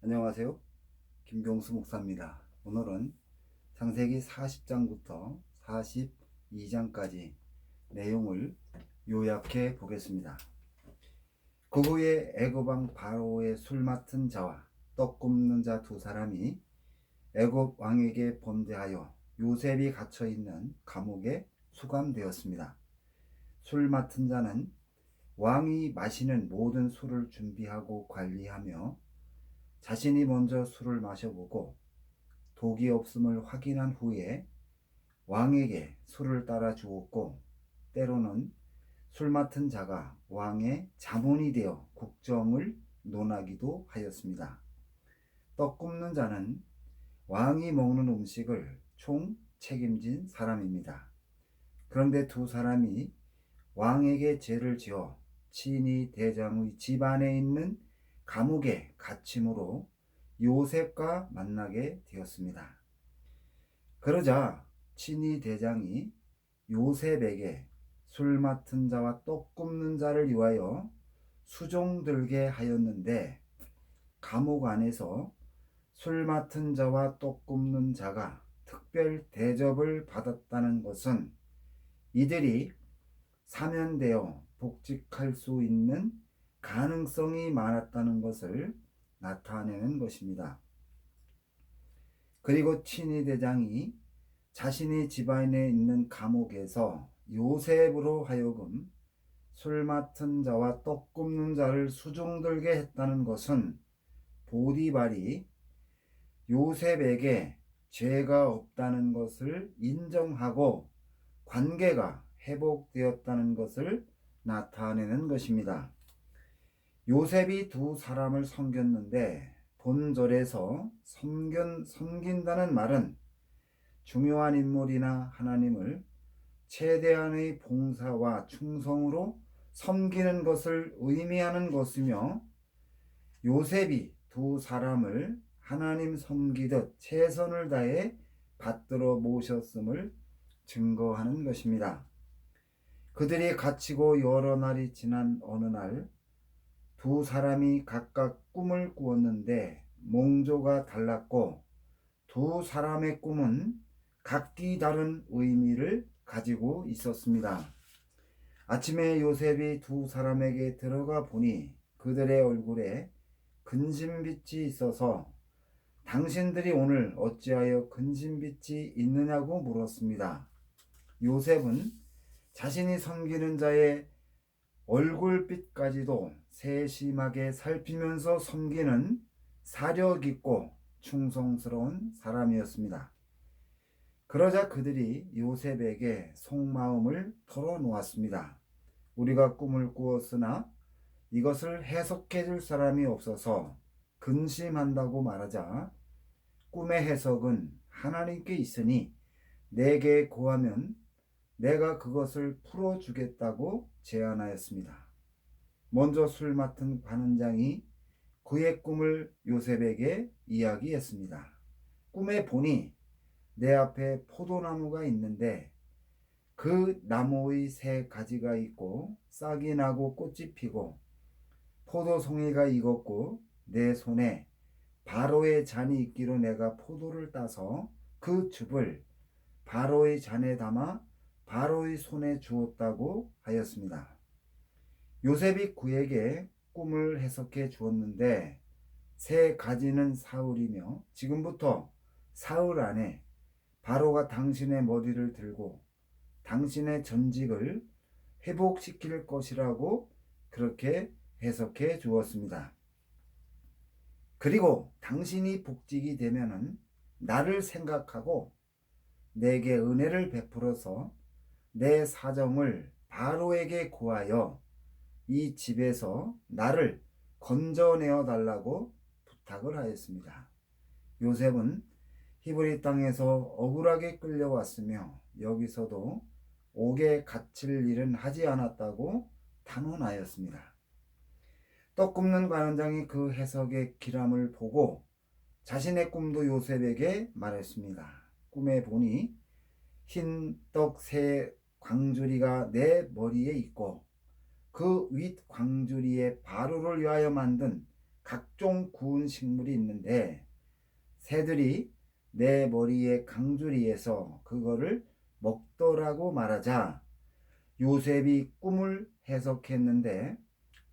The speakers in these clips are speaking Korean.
안녕하세요. 김경수 목사입니다. 오늘은 창세기 40장부터 42장까지 내용을 요약해 보겠습니다. 그 후에 애굽왕 바로의 술 맡은 자와 떡 굽는 자 두 사람이 애굽 왕에게 범죄하여 요셉이 갇혀 있는 감옥에 수감되었습니다. 술 맡은 자는 왕이 마시는 모든 술을 준비하고 관리하며 자신이 먼저 술을 마셔보고 독이 없음을 확인한 후에 왕에게 술을 따라 주었고, 때로는 술 맡은 자가 왕의 자문이 되어 국정을 논하기도 하였습니다. 떡 굽는 자는 왕이 먹는 음식을 총 책임진 사람입니다. 그런데 두 사람이 왕에게 죄를 지어 친위 대장의 집안에 있는 감옥에 갇힘으로 요셉과 만나게 되었습니다. 그러자 친위 대장이 요셉에게 술 맡은 자와 떡 굽는 자를 위하여 수종 들게 하였는데, 감옥 안에서 술 맡은 자와 떡 굽는 자가 특별 대접을 받았다는 것은 이들이 사면되어 복직할 수 있는 가능성이 많았다는 것을 나타내는 것입니다. 그리고 친위 대장이 자신의 집안에 있는 감옥에서 요셉으로 하여금 술 맡은 자와 떡 굽는 자를 수종들게 했다는 것은 보디발이 요셉에게 죄가 없다는 것을 인정하고 관계가 회복되었다는 것을 나타내는 것입니다. 요셉이 두 사람을 섬겼는데, 본절에서 섬긴다는 말은 중요한 인물이나 하나님을 최대한의 봉사와 충성으로 섬기는 것을 의미하는 것이며, 요셉이 두 사람을 하나님 섬기듯 최선을 다해 받들어 모셨음을 증거하는 것입니다. 그들이 갇히고 여러 날이 지난 어느 날, 두 사람이 각각 꿈을 꾸었는데 몽조가 달랐고, 두 사람의 꿈은 각기 다른 의미를 가지고 있었습니다. 아침에 요셉이 두 사람에게 들어가 보니 그들의 얼굴에 근심빛이 있어서 당신들이 오늘 어찌하여 근심빛이 있느냐고 물었습니다. 요셉은 자신이 섬기는 자의 얼굴빛까지도 세심하게 살피면서 섬기는 사력 있고 충성스러운 사람이었습니다. 그러자 그들이 요셉에게 속마음을 털어놓았습니다. 우리가 꿈을 꾸었으나 이것을 해석해 줄 사람이 없어서 근심한다고 말하자, 꿈의 해석은 하나님께 있으니 내게 고하면 내가 그것을 풀어주겠다고 제안하였습니다. 먼저 술 맡은 관원장이 그의 꿈을 요셉에게 이야기했습니다. 꿈에 보니 내 앞에 포도나무가 있는데 그 나무의 세 가지가 있고 싹이 나고 꽃이 피고 포도송이가 익었고, 내 손에 바로의 잔이 있기로 내가 포도를 따서 그 즙을 바로의 잔에 담아 바로의 손에 주었다고 하였습니다. 요셉이 그에게 꿈을 해석해 주었는데, 세 가지는 사울이며 지금부터 사흘 안에 바로가 당신의 머리를 들고 당신의 전직을 회복시킬 것이라고 그렇게 해석해 주었습니다. 그리고 당신이 복직이 되면은 나를 생각하고 내게 은혜를 베풀어서 내 사정을 바로에게 구하여 이 집에서 나를 건져내어 달라고 부탁을 하였습니다. 요셉은 히브리 땅에서 억울하게 끌려왔으며 여기서도 옥에 갇힐 일은 하지 않았다고 단언하였습니다. 떡 굽는 관원장이 그 해석의 기람을 보고 자신의 꿈도 요셉에게 말했습니다. 꿈에 보니 흰 떡 세 광주리가 내 머리에 있고 그 윗 광주리에 바로를 위하여 만든 각종 구운 식물이 있는데 새들이 내 머리에 강주리에서 그거를 먹더라고 말하자 요셉이 꿈을 해석했는데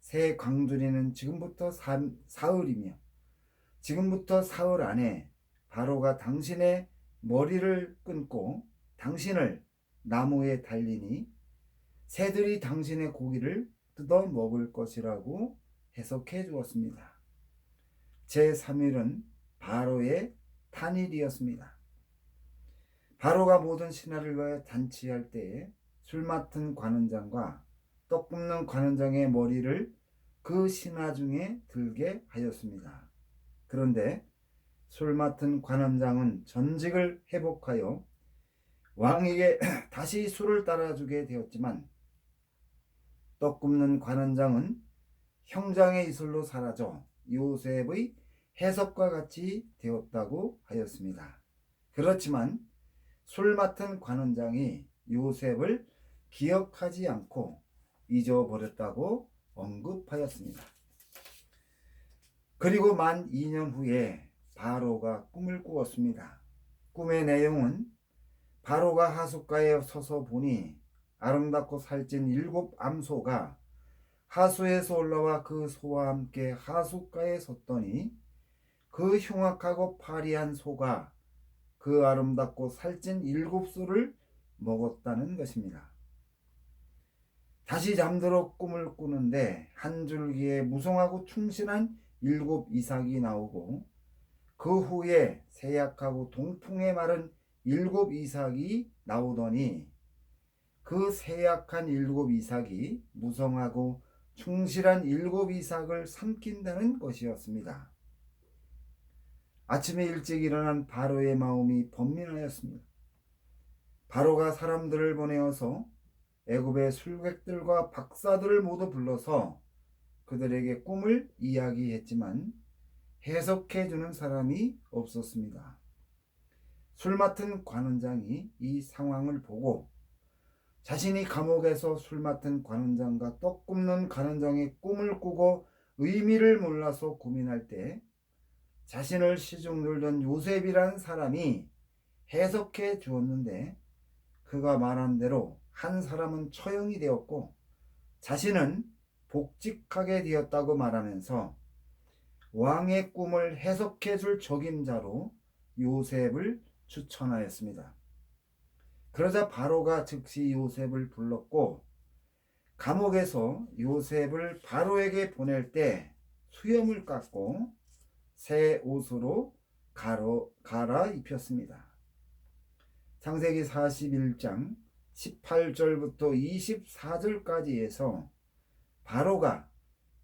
새 광주리는 지금부터 사흘이며 지금부터 사흘 안에 바로가 당신의 머리를 끊고 당신을 나무에 달리니 새들이 당신의 고기를 뜯어 먹을 것이라고 해석해 주었습니다. 제3일은 바로의 탄일이었습니다. 바로가 모든 신하를 위하여 잔치할 때에 술 맡은 관원장과 떡 굽는 관원장의 머리를 그 신하 중에 들게 하였습니다. 그런데 술 맡은 관원장은 전직을 회복하여 왕에게 다시 술을 따라주게 되었지만 떡 굽는 관원장은 형장의 이슬로 사라져 요셉의 해석과 같이 되었다고 하였습니다. 그렇지만 술 맡은 관원장이 요셉을 기억하지 않고 잊어버렸다고 언급하였습니다. 그리고 만 2년 후에 바로가 꿈을 꾸었습니다. 꿈의 내용은 바로가 하숫가에 서서 보니 아름답고 살찐 7 암소가 하수에서 올라와 그 소와 함께 하숫가에 섰더니 그 흉악하고 파리한 소가 그 아름답고 살찐 7 소를 먹었다는 것입니다. 다시 잠들어 꿈을 꾸는데 한 줄기에 무성하고 충실한 7 이삭이 나오고 그 후에 세약하고 동풍에 마른 7 이삭이 나오더니 그 세약한 7 이삭이 무성하고 충실한 7 이삭을 삼킨다는 것이었습니다. 아침에 일찍 일어난 바로의 마음이 번민하였습니다. 바로가 사람들을 보내어서 애굽의 술객들과 박사들을 모두 불러서 그들에게 꿈을 이야기했지만 해석해 주는 사람이 없었습니다. 술 맡은 관원장이 이 상황을 보고 자신이 감옥에서 술 맡은 관원장과 떡 굽는 관원장의 꿈을 꾸고 의미를 몰라서 고민할 때 자신을 시중 들던 요셉이라는 사람이 해석해 주었는데 그가 말한 대로 한 사람은 처형이 되었고 자신은 복직하게 되었다고 말하면서 왕의 꿈을 해석해 줄 적임자로 요셉을 추천하였습니다. 그러자 바로가 즉시 요셉을 불렀고 감옥에서 요셉을 바로에게 보낼 때 수염을 깎고 새 옷으로 갈아입혔습니다. 창세기 41장 18절부터 24절까지에서 바로가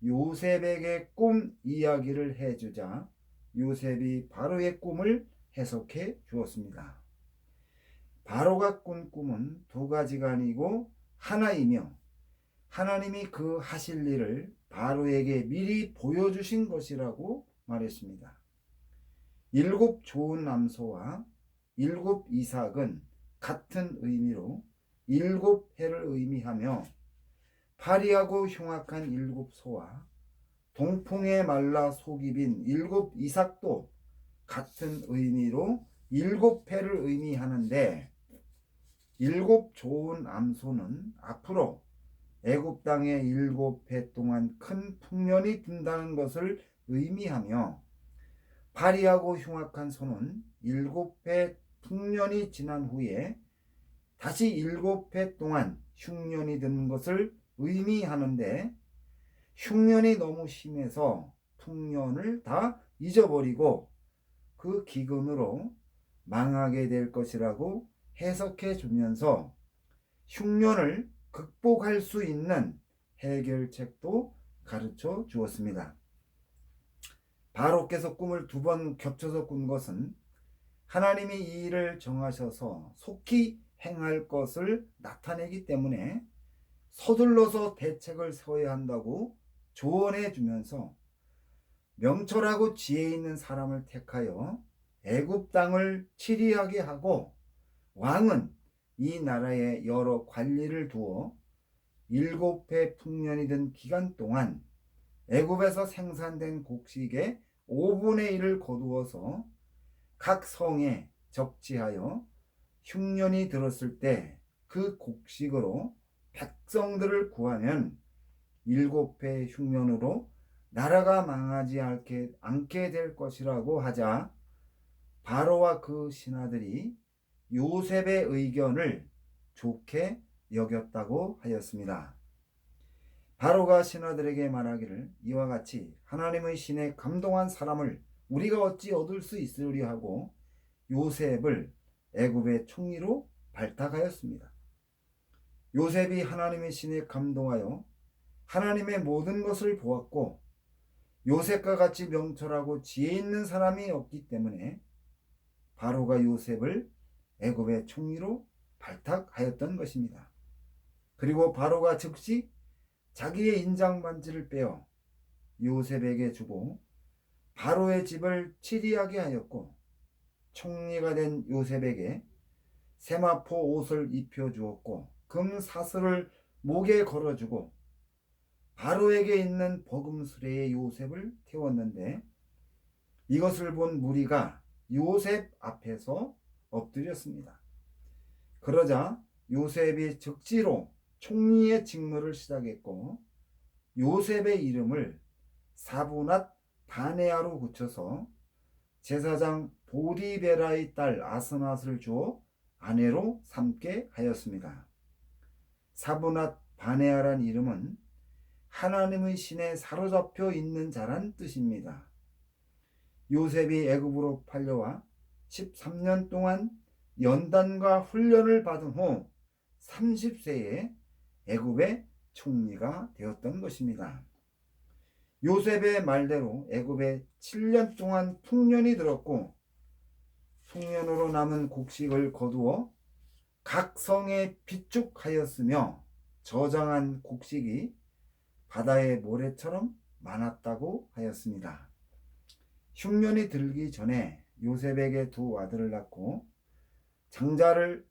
요셉에게 꿈 이야기를 해주자 요셉이 바로의 꿈을 해석해 주었습니다. 바로가 꾼 꿈은 2가지가 아니고 하나이며 하나님이 그 하실 일을 바로에게 미리 보여주신 것이라고 말했습니다. 7 좋은 암소와 7 이삭은 같은 의미로 7 해를 의미하며 파리하고 흉악한 7 소와 동풍에 말라 속이 빈 7 이삭도 같은 의미로 7 해를 의미하는데 7 좋은 암소는 앞으로 애굽 땅에 7해 동안 큰 풍년이 든다는 것을 의미하며 파리하고 흉악한 소는 7해 풍년이 지난 후에 다시 7해 동안 흉년이 드는 것을 의미하는데 흉년이 너무 심해서 풍년을 다 잊어버리고 그 기근으로 망하게 될 것이라고 해석해 주면서 흉년을 극복할 수 있는 해결책도 가르쳐 주었습니다. 바로께서 꿈을 2번 겹쳐서 꾼 것은 하나님이 이 일을 정하셔서 속히 행할 것을 나타내기 때문에 서둘러서 대책을 세워야 한다고 조언해 주면서 명철하고 지혜 있는 사람을 택하여 애굽 땅을 치리하게 하고 왕은 이 나라에 여러 관리를 두어 7해 풍년이 든 기간 동안 애굽에서 생산된 곡식의 5분의 1을 거두어서 각 성에 적치하여 흉년이 들었을 때 그 곡식으로 백성들을 구하면 7배 흉년으로 나라가 망하지 않게 될 것이라고 하자 바로와 그 신하들이 요셉의 의견을 좋게 여겼다고 하였습니다. 바로가 신하들에게 말하기를 이와 같이 하나님의 신에 감동한 사람을 우리가 어찌 얻을 수 있으리 하고 요셉을 애굽의 총리로 발탁하였습니다. 요셉이 하나님의 신에 감동하여 하나님의 모든 것을 보았고 요셉과 같이 명철하고 지혜 있는 사람이 없기 때문에 바로가 요셉을 애굽의 총리로 발탁하였던 것입니다. 그리고 바로가 즉시 자기의 인장 반지를 빼어 요셉에게 주고 바로의 집을 치리하게 하였고 총리가 된 요셉에게 세마포 옷을 입혀 주었고 금 사슬을 목에 걸어주고 바로에게 있는 버금수레에 요셉을 태웠는데 이것을 본 무리가 요셉 앞에서 엎드렸습니다. 그러자 요셉이 즉시로 총리의 직무를 시작했고 요셉의 이름을 사브낫 바네아로 고쳐서 제사장 보디베라의 딸 아스낫을 주어 아내로 삼게 하였습니다. 사브낫 바네아란 이름은 하나님의 신에 사로잡혀 있는 자란 뜻입니다. 요셉이 애굽으로 팔려와 13년 동안 연단과 훈련을 받은 후 30세에 애굽의 총리가 되었던 것입니다. 요셉의 말대로 애굽에 7년 동안 풍년이 들었고 풍년으로 남은 곡식을 거두어 각 성에 비축하였으며 저장한 곡식이 바다의 모래처럼 많았다고 하였습니다. 흉년이 들기 전에 요셉에게 두 아들을 낳고 장자를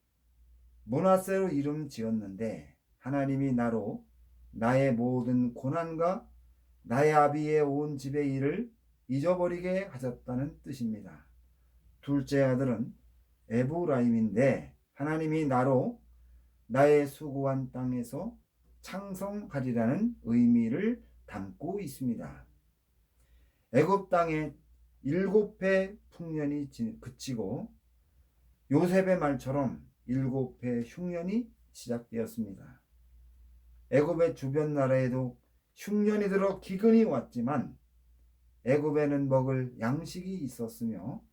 므낫세로 이름 지었는데 하나님이 나로 나의 모든 고난과 나의 아비의 온 집의 일을 잊어버리게 하셨다는 뜻입니다. 둘째 아들은 에브라임인데 하나님이 나로 나의 수고한 땅에서 창성하리라는 의미를 담고 있습니다. 애굽 땅에 7배 풍년이 그치고 요셉의 말처럼 7배 흉년이 시작되었습니다. 애굽의 주변 나라에도 흉년이 들어 기근이 왔지만 애굽에는 먹을 양식이 있었으며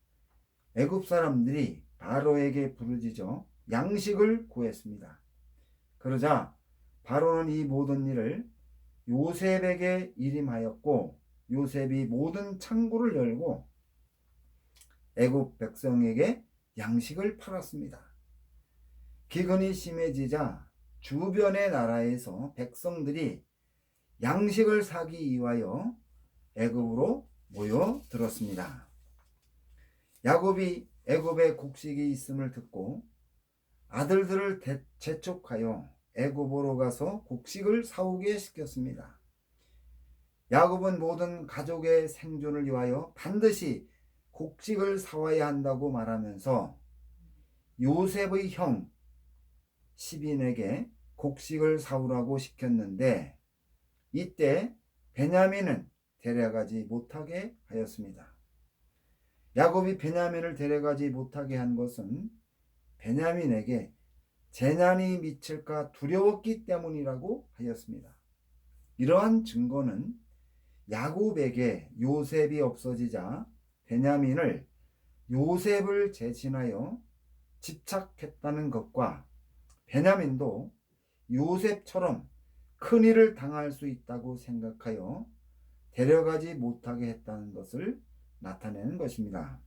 애굽 사람들이 바로에게 부르짖어 양식을 구했습니다. 그러자 바로는 이 모든 일을 요셉에게 일임하였고 요셉이 모든 창고를 열고 애굽 백성에게 양식을 팔았습니다. 기근이 심해지자 주변의 나라에서 백성들이 양식을 사기 위하여 애굽으로 모여들었습니다. 야곱이 애굽에 곡식이 있음을 듣고 아들들을 재촉하여 애굽으로 가서 곡식을 사오게 시켰습니다. 야곱은 모든 가족의 생존을 위하여 반드시 곡식을 사와야 한다고 말하면서 요셉의 형 시빈에게 곡식을 사오라고 시켰는데 이때 베냐민은 데려가지 못하게 하였습니다. 야곱이 베냐민을 데려가지 못하게 한 것은 베냐민에게 재난이 미칠까 두려웠기 때문이라고 하였습니다. 이러한 증거는 야곱에게 요셉이 없어지자 베냐민을 요셉을 대신하여 집착했다는 것과 베냐민도 요셉처럼 큰일을 당할 수 있다고 생각하여 데려가지 못하게 했다는 것을 나타내는 것입니다.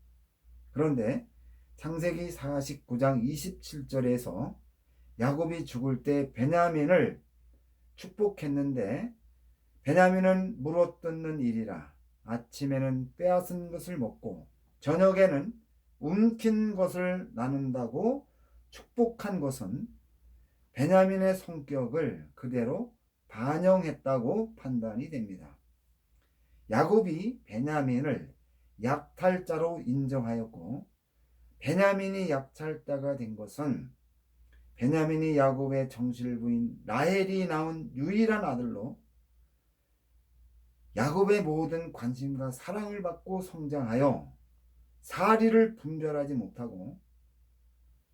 그런데 창세기 49장 27절에서 야곱이 죽을 때 베냐민을 축복했는데 베냐민은 물어뜯는 일이라 아침에는 빼앗은 것을 먹고 저녁에는 움킨 것을 나눈다고 축복한 것은 베냐민의 성격을 그대로 반영했다고 판단이 됩니다. 야곱이 베냐민을 약탈자로 인정하였고, 베냐민이 약탈자가 된 것은 베냐민이 야곱의 정실부인 라헬이 낳은 유일한 아들로 야곱의 모든 관심과 사랑을 받고 성장하여 사리를 분별하지 못하고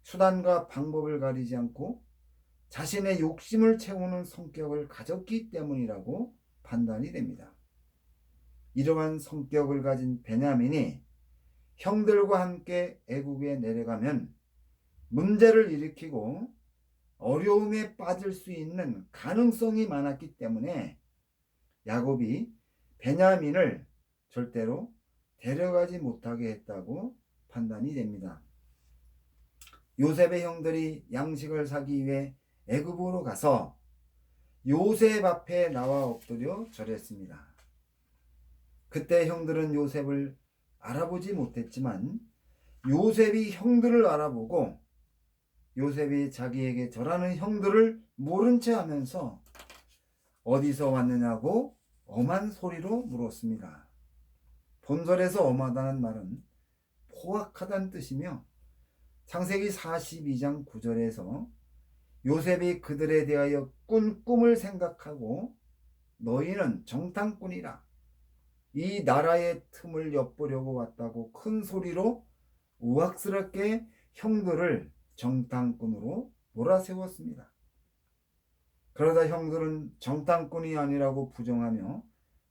수단과 방법을 가리지 않고 자신의 욕심을 채우는 성격을 가졌기 때문이라고 판단이 됩니다. 이러한 성격을 가진 베냐민이 형들과 함께 애국에 내려가면 문제를 일으키고 어려움에 빠질 수 있는 가능성이 많았기 때문에 야곱이 베냐민을 절대로 데려가지 못하게 했다고 판단이 됩니다. 요셉의 형들이 양식을 사기 위해 애굽으로 가서 요셉 앞에 나와 엎드려 절했습니다. 그때 형들은 요셉을 알아보지 못했지만 요셉이 형들을 알아보고 요셉이 자기에게 절하는 형들을 모른 채 하면서 어디서 왔느냐고 엄한 소리로 물었습니다. 본절에서 엄하다는 말은 포악하다는 뜻이며 창세기 42장 9절에서 요셉이 그들에 대하여 꾼 꿈을 생각하고 너희는 정탐꾼이라 이 나라의 틈을 엿보려고 왔다고 큰 소리로 우악스럽게 형들을 정탐꾼으로 몰아세웠습니다. 그러다 형들은 정탐꾼이 아니라고 부정하며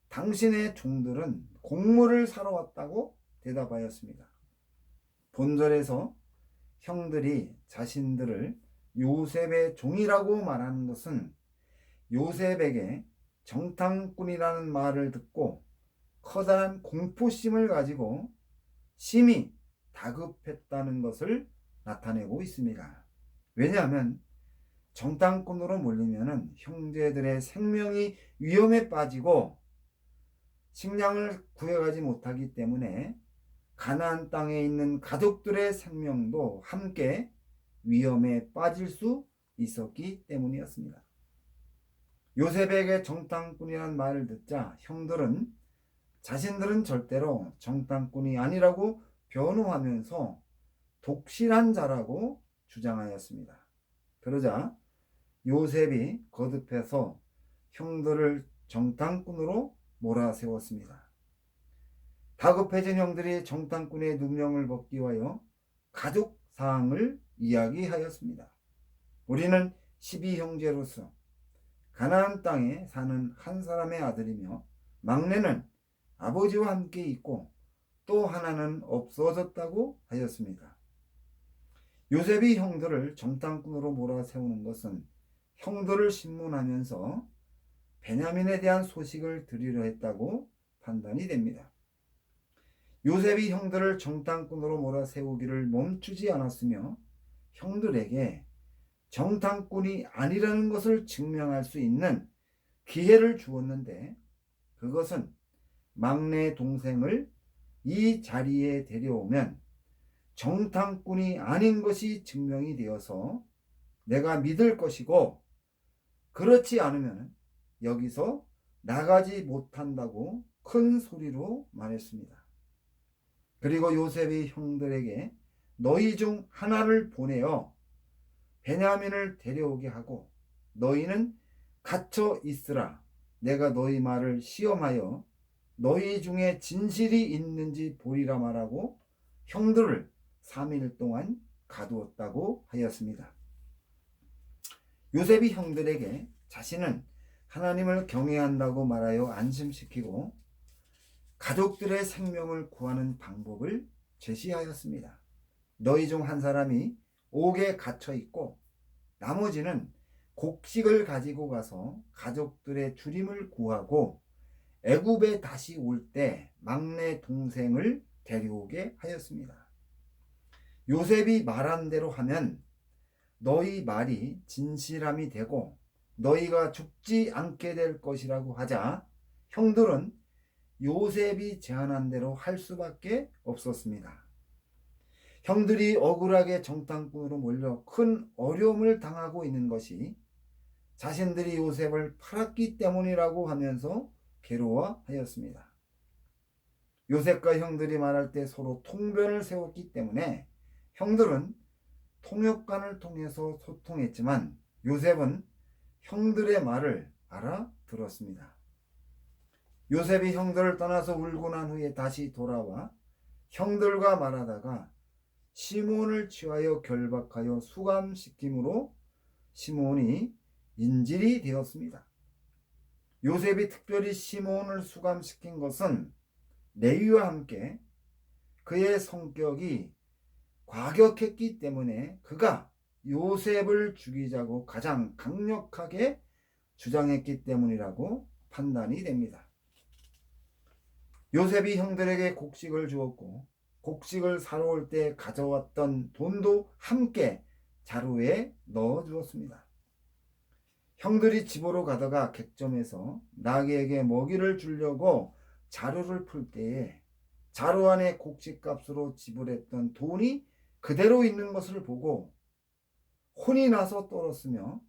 당신의 종들은 곡물을 사러 왔다고 대답하였습니다. 본절에서 형들이 자신들을 요셉의 종이라고 말하는 것은 요셉에게 정탐꾼이라는 말을 듣고 커다란 공포심을 가지고 심히 다급했다는 것을 나타내고 있습니다. 왜냐하면 정탐꾼으로 몰리면 형제들의 생명이 위험에 빠지고 식량을 구해가지 못하기 때문에 가나안 땅에 있는 가족들의 생명도 함께 위험에 빠질 수 있었기 때문이었습니다. 요셉에게 정탐꾼이라는 말을 듣자 형들은 자신들은 절대로 정탐꾼이 아니라고 변호하면서 독실한 자라고 주장하였습니다. 그러자 요셉이 거듭해서 형들을 정탐꾼으로 몰아세웠습니다. 다급해진 형들이 정탐꾼의 누명을 벗기 위하여 가족 사항을 이야기하였습니다. 우리는 12형제로서 가나안 땅에 사는 한 사람의 아들이며 막내는 아버지와 함께 있고 또 하나는 없어졌다고 하였습니다. 요셉이 형들을 정탐꾼으로 몰아세우는 것은 형들을 신문하면서 베냐민에 대한 소식을 드리려 했다고 판단이 됩니다. 요셉이 형들을 정탐꾼으로 몰아세우기를 멈추지 않았으며 형들에게 정탐꾼이 아니라는 것을 증명할 수 있는 기회를 주었는데 그것은 막내 동생을 이 자리에 데려오면 정탐꾼이 아닌 것이 증명이 되어서 내가 믿을 것이고 그렇지 않으면 여기서 나가지 못한다고 큰 소리로 말했습니다. 그리고 요셉이 형들에게 너희 중 하나를 보내어 베냐민을 데려오게 하고 너희는 갇혀 있으라. 내가 너희 말을 시험하여 너희 중에 진실이 있는지 보리라 말하고 형들을 3일 동안 가두었다고 하였습니다. 요셉이 형들에게 자신은 하나님을 경외한다고 말하여 안심시키고 가족들의 생명을 구하는 방법을 제시하였습니다. 너희 중 한 사람이 옥에 갇혀 있고 나머지는 곡식을 가지고 가서 가족들의 주림을 구하고 애굽에 다시 올 때 막내 동생을 데려오게 하였습니다. 요셉이 말한 대로 하면 너희 말이 진실함이 되고 너희가 죽지 않게 될 것이라고 하자 형들은 요셉이 제안한 대로 할 수밖에 없었습니다. 형들이 억울하게 정탐꾼으로 몰려 큰 어려움을 당하고 있는 것이 자신들이 요셉을 팔았기 때문이라고 하면서 괴로워하였습니다. 요셉과 형들이 말할 때 서로 통변을 세웠기 때문에 형들은 통역관을 통해서 소통했지만 요셉은 형들의 말을 알아들었습니다. 요셉이 형들을 떠나서 울고 난 후에 다시 돌아와 형들과 말하다가 시몬을 취하여 결박하여 수감시킴으로 시몬이 인질이 되었습니다. 요셉이 특별히 시몬을 수감시킨 것은 레위와 함께 그의 성격이 과격했기 때문에 그가 요셉을 죽이자고 가장 강력하게 주장했기 때문이라고 판단이 됩니다. 요셉이 형들에게 곡식을 주었고 곡식을 사러 올 때 가져왔던 돈도 함께 자루에 넣어 주었습니다. 형들이 집으로 가다가 객점에서 나귀에게 먹이를 주려고 자루를 풀 때에 자루 안에 곡식값으로 지불했던 돈이 그대로 있는 것을 보고 혼이 나서 떨었으며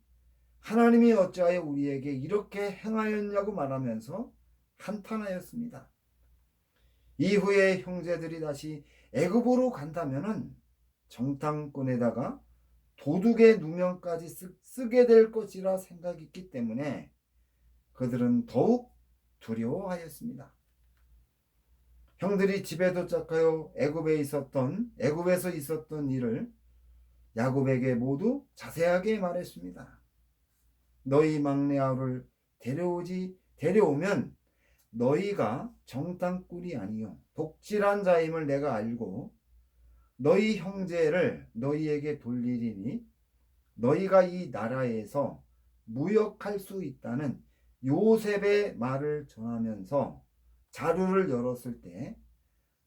하나님이 어찌하여 우리에게 이렇게 행하였냐고 말하면서 한탄하였습니다. 이후에 형제들이 다시 애굽으로 간다면은 정탐꾼에다가 도둑의 누명까지 쓰게 될 것이라 생각했기 때문에 그들은 더욱 두려워하였습니다. 형들이 집에 도착하여 애굽에서 있었던 일을 야곱에게 모두 자세하게 말했습니다. 너희 막내 아우를 데려오면 너희가 정탐꾼이 아니요 독실한 자임을 내가 알고 너희 형제를 너희에게 돌리리니 너희가 이 나라에서 무역할 수 있다는 요셉의 말을 전하면서 자루를 열었을 때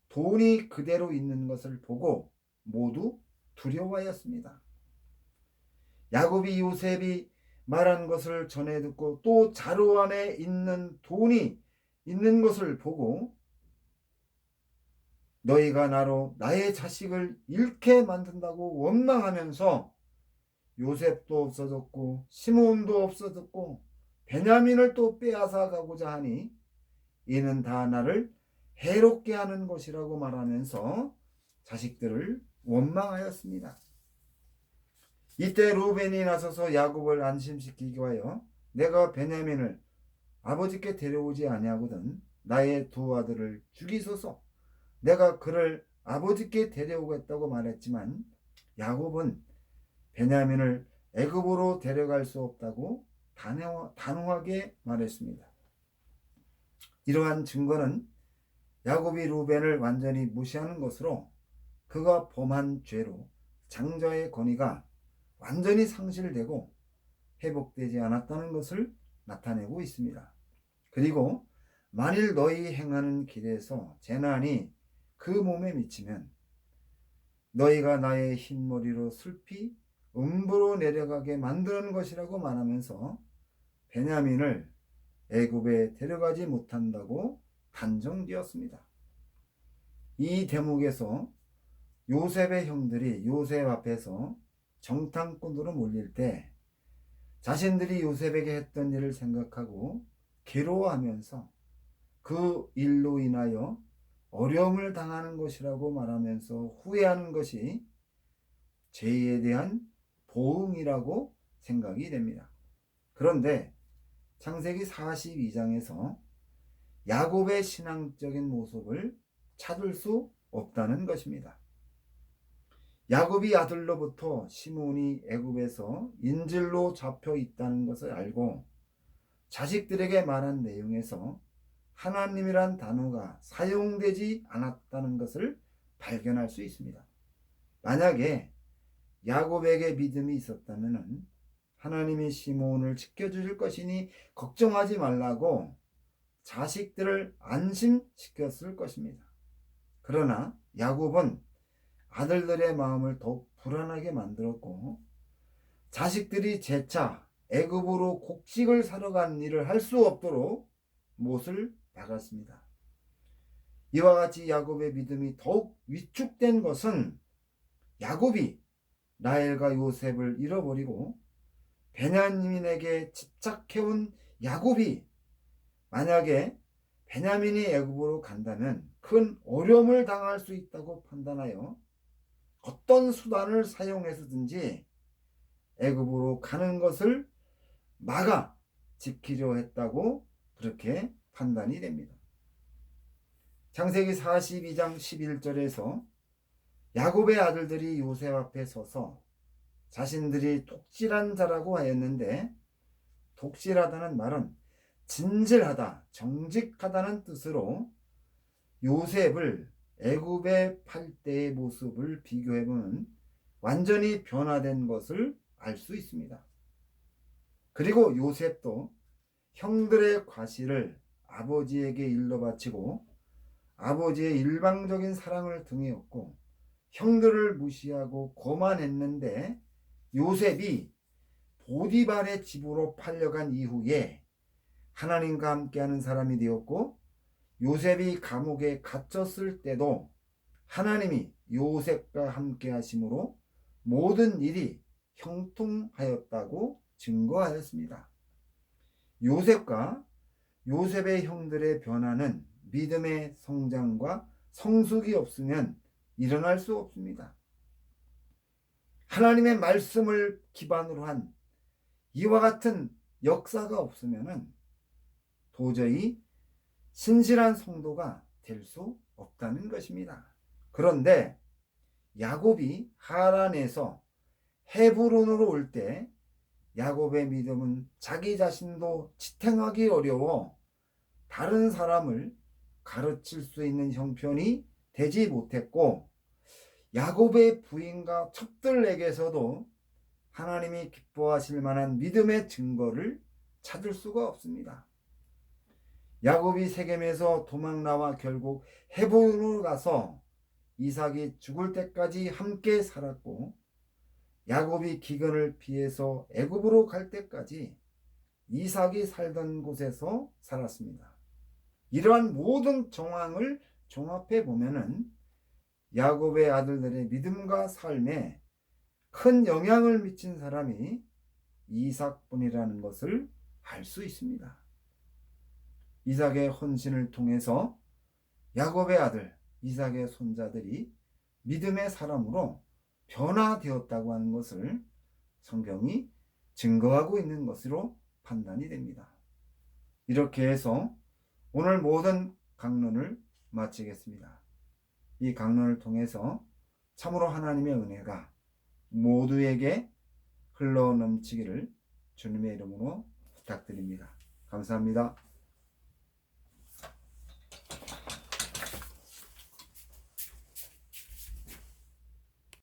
돈이 그대로 있는 것을 보고 모두 두려워하였습니다. 야곱이 요셉이 말한 것을 전해 듣고 또 자루 안에 있는 돈이 있는 것을 보고 너희가 나로 나의 자식을 잃게 만든다고 원망하면서 요셉도 없어졌고 시몬도 없어졌고 베냐민을 또 빼앗아 가고자 하니 이는 다 나를 해롭게 하는 것이라고 말하면서 자식들을 원망하였습니다. 이때 루벤이 나서서 야곱을 안심시키기 위하여 내가 베냐민을 아버지께 데려오지 아니하거든 나의 두 아들을 죽이소서 내가 그를 아버지께 데려오겠다고 말했지만 야곱은 베냐민을 애굽으로 데려갈 수 없다고 단호하게 말했습니다. 이러한 증거는 야곱이 루벤을 완전히 무시하는 것으로 그가 범한 죄로 장자의 권위가 완전히 상실되고 회복되지 않았다는 것을 나타내고 있습니다. 그리고 만일 너희 행하는 길에서 재난이 그 몸에 미치면 너희가 나의 흰머리로 슬피 음부로 내려가게 만드는 것이라고 말하면서 베냐민을 애굽에 데려가지 못한다고 단정지었습니다. 이 대목에서 요셉의 형들이 요셉 앞에서 정탐꾼으로 몰릴 때 자신들이 요셉에게 했던 일을 생각하고 괴로워하면서 그 일로 인하여 어려움을 당하는 것이라고 말하면서 후회하는 것이 죄에 대한 보응이라고 생각이 됩니다. 그런데 창세기 42장에서 야곱의 신앙적인 모습을 찾을 수 없다는 것입니다. 야곱이 아들로부터 시몬이 애굽에서 인질로 잡혀 있다는 것을 알고 자식들에게 말한 내용에서 하나님이란 단어가 사용되지 않았다는 것을 발견할 수 있습니다. 만약에 야곱에게 믿음이 있었다면 하나님이 시몬을 지켜주실 것이니 걱정하지 말라고 자식들을 안심시켰을 것입니다. 그러나 야곱은 아들들의 마음을 더욱 불안하게 만들었고 자식들이 재차 애굽으로 곡식을 사러 간 일을 할 수 없도록 못을 박았습니다. 이와 같이 야곱의 믿음이 더욱 위축된 것은 야곱이 라헬과 요셉을 잃어버리고 베냐민에게 집착해온 야곱이 만약에 베냐민이 애굽으로 간다면 그 큰 어려움을 당할 수 있다고 판단하여 어떤 수단을 사용해서든지 애굽으로 가는 것을 막아 지키려 했다고 그렇게 판단이 됩니다. 창세기 42장 11절에서 야곱의 아들들이 요셉 앞에 서서 자신들이 독실한 자라고 하였는데, 독실하다는 말은 진실하다, 정직하다는 뜻으로 요셉을 애굽의 팔 때의 모습을 비교해보면 완전히 변화된 것을 알 수 있습니다. 그리고 요셉도 형들의 과실을 아버지에게 일러 바치고 아버지의 일방적인 사랑을 등에 업고 형들을 무시하고 거만했는데, 요셉이 보디발의 집으로 팔려간 이후에 하나님과 함께하는 사람이 되었고, 요셉이 감옥에 갇혔을 때도 하나님이 요셉과 함께 하심으로 모든 일이 형통하였다고 증거하였습니다. 요셉과 요셉의 형들의 변화는 믿음의 성장과 성숙이 없으면 일어날 수 없습니다. 하나님의 말씀을 기반으로 한 이와 같은 역사가 없으면 도저히 신실한 성도가 될 수 없다는 것입니다. 그런데 야곱이 하란에서 헤브론으로 올 때 야곱의 믿음은 자기 자신도 지탱하기 어려워 다른 사람을 가르칠 수 있는 형편이 되지 못했고, 야곱의 부인과 첩들에게서도 하나님이 기뻐하실 만한 믿음의 증거를 찾을 수가 없습니다. 야곱이 세겜에서 도망 나와 결국 헤브론으로 가서 이삭이 죽을 때까지 함께 살았고, 야곱이 기근을 피해서 애굽으로 갈 때까지 이삭이 살던 곳에서 살았습니다. 이러한 모든 정황을 종합해 보면은 야곱의 아들들의 믿음과 삶에 큰 영향을 미친 사람이 이삭뿐이라는 것을 알 수 있습니다. 이삭의 헌신을 통해서 야곱의 아들 이삭의 손자들이 믿음의 사람으로 변화되었다고 하는 것을 성경이 증거하고 있는 것으로 판단이 됩니다. 이렇게 해서 오늘 모든 강론을 마치겠습니다. 이 강론을 통해서 참으로 하나님의 은혜가 모두에게 흘러넘치기를 주님의 이름으로 부탁드립니다. 감사합니다.